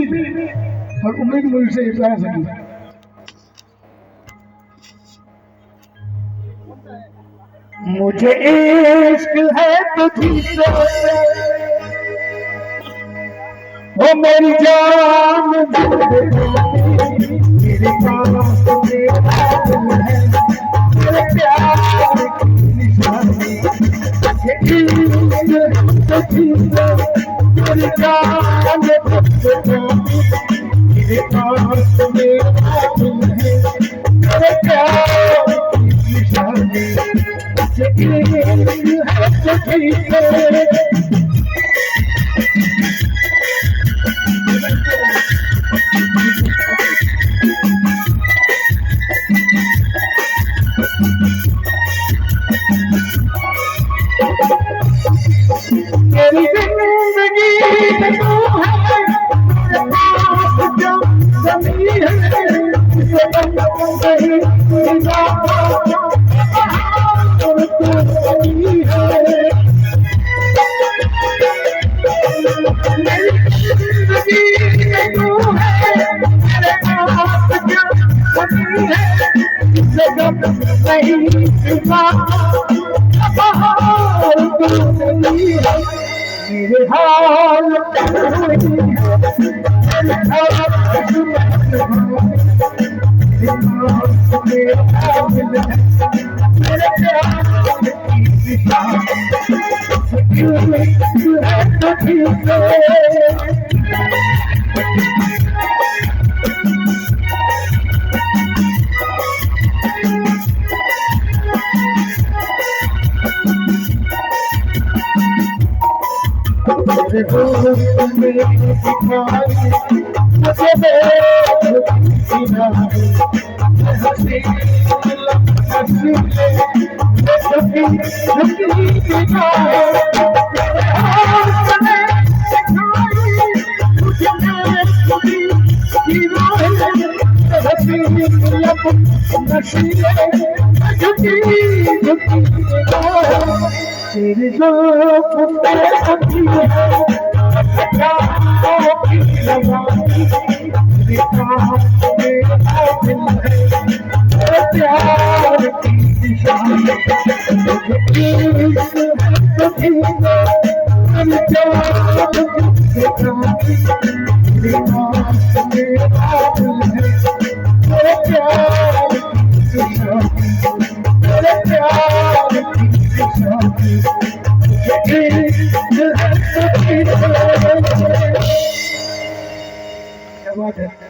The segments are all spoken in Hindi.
और उम्मीद मुझसे ये प्यारा सकी। मुझे इश्क है तुझसे वो मेरी जान मेरे पास तेरा दिल है तेरे प्यार की निशानी ये इश्क है तुझसे मेरी जान मेरे पास तेरा दिल है तेरे प्यार की निशानी ये इश्क है तुझसे। मेरी जिंदगी में तू है मेरे पास जो ज़मीन है इसे बंद नहीं खुदा और तू बनी है। मेरी जिंदगी में तू है मेरे पास जो ज़मीन है इसे बंद नहीं खुदा और तू बनी है। मेरे हाल तेरे जो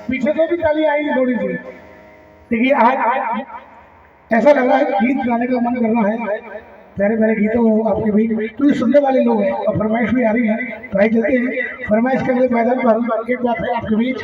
पीछे से भी ताली आएगी थोड़ी सी। देखिए आज ऐसा लग रहा है गीत गाने का मन कर रहा है, प्यारे प्यारे गीतों आपके बीच तो सुनने वाले लोग हैं और फरमाइश भी आ रही है, तो आइए चलते हैं फरमाइश के अगले मैदान पर। एक बात है आपके बीच